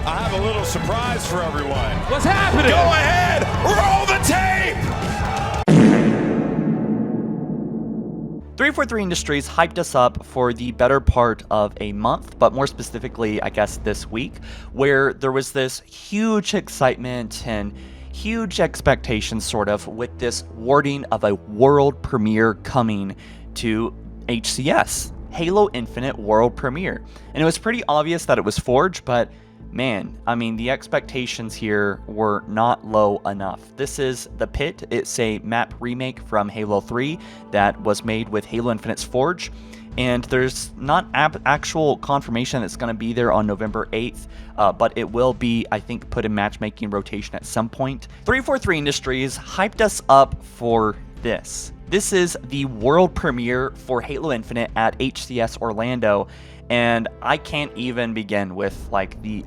I have a little surprise for everyone. What's happening? Go ahead, roll the tape! 343 Industries hyped us up for the better part of a month, but more specifically, I guess this week, where there was this huge excitement and huge expectations sort of with this wording of a world premiere coming to HCS, Halo Infinite world premiere. And it was pretty obvious that it was Forge, but man, I mean, the expectations here were not low enough. This is The Pit. It's a map remake from Halo 3 that was made with Halo Infinite's Forge. And there's not actual confirmation that's going to be there on November 8th, but it will be, I think, put in matchmaking rotation at some point. 343 Industries hyped us up for this. This is the world premiere for Halo Infinite at HCS Orlando, and I can't even begin with like the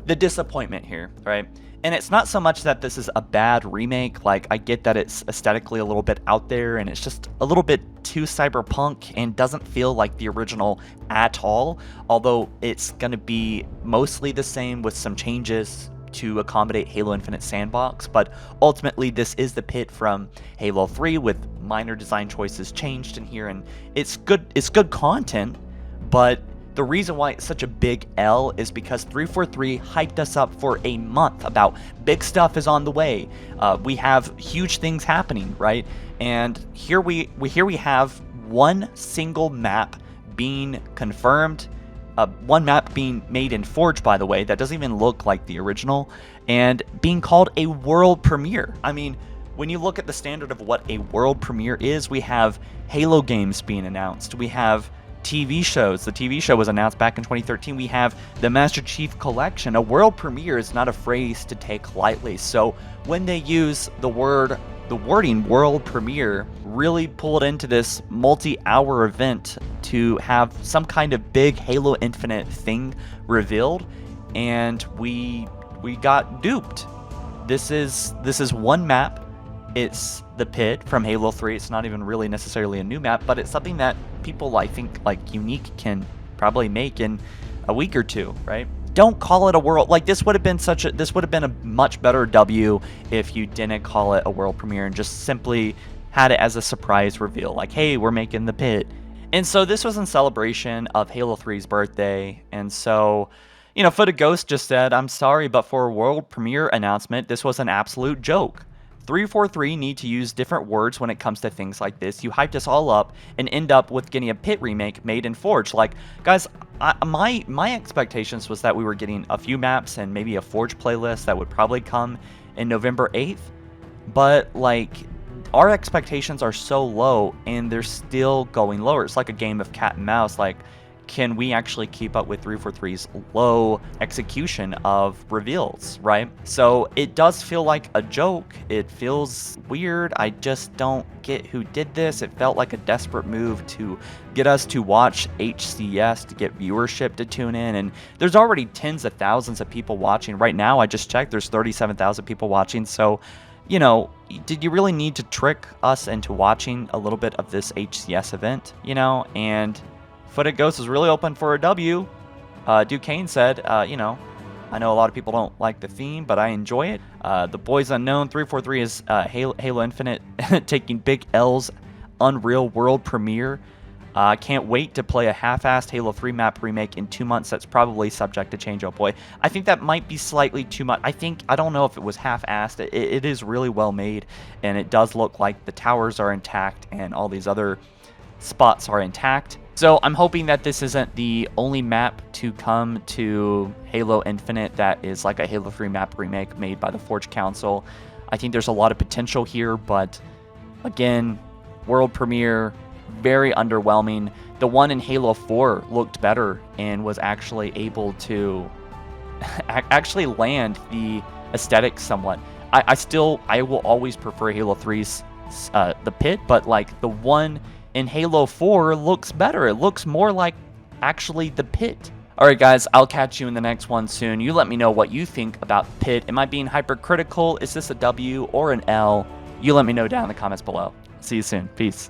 the disappointment here, right? And it's not so much that this is a bad remake. Like, I get that it's aesthetically a little bit out there and it's just a little bit too cyberpunk and doesn't feel like the original at all, although it's going to be mostly the same with some changes to accommodate Halo Infinite Sandbox. But ultimately, this is the Pit from Halo 3 with minor design choices changed in here, and it's good content, but the reason why it's such a big L is because 343 hyped us up for a month about big stuff is on the way. We have huge things happening, right? And here we have one single map being confirmed, one map being made in Forge, by the way, that doesn't even look like the original, and being called a world premiere. I mean, when you look at the standard of what a world premiere is, we have Halo games being announced. We have TV shows. The TV show was announced back in 2013. We have the Master Chief Collection. A world premiere is not a phrase to take lightly. So when they use the wording world premiere, really pulled into this multi-hour event to have some kind of big Halo Infinite thing revealed, and we got duped. This is one map. It's the Pit from Halo 3. It's not even really necessarily a new map, but it's something that people, I think, like Unique can probably make in a week or two, right? Don't call it a world. Like, this would have been a much better W if you didn't call it a world premiere and just simply had it as a surprise reveal. Like, hey, we're making the Pit. And so this was in celebration of Halo 3's birthday. And so, you know, Foot of Ghost just said, I'm sorry, but for a world premiere announcement, this was an absolute joke. 343 need to use different words when it comes to things like this. You hyped us all up and end up with getting a Pit remake made in Forge. Like, guys, my expectations was that we were getting a few maps and maybe a Forge playlist that would probably come in November 8th. But, like, our expectations are so low and they're still going lower. It's like a game of cat and mouse. Like, can we actually keep up with 343's low execution of reveals, right? So it does feel like a joke. It feels weird. I just don't get who did this. It felt like a desperate move to get us to watch HCS, to get viewership to tune in. And there's already tens of thousands of people watching. Right now, I just checked, there's 37,000 people watching. So, you know, did you really need to trick us into watching a little bit of this HCS event, you know? And Foot of Ghost is really open for a W. Duquesne said, you know, I know a lot of people don't like the theme, but I enjoy it. The Boys Unknown 343 is Halo Infinite taking big L's Unreal World premiere. I can't wait to play a half-assed Halo 3 map remake in 2 months. That's probably subject to change, oh boy. I think that might be slightly too much. I don't know if it was half-assed. It is really well made, and it does look like the towers are intact and all these other spots are intact. So I'm hoping that this isn't the only map to come to Halo Infinite that is like a Halo 3 map remake made by the Forge Council. I think there's a lot of potential here, but again, world premiere, very underwhelming. The one in Halo 4 looked better and was actually able to actually land the aesthetic somewhat. I will always prefer Halo 3's The Pit, but like the one in Halo 4 looks better. It looks more like actually the Pit. Alright guys, I'll catch you in the next one soon. You let me know what you think about Pit. Am I being hypercritical? Is this a W or an L? You let me know down in the comments below. See you soon. Peace.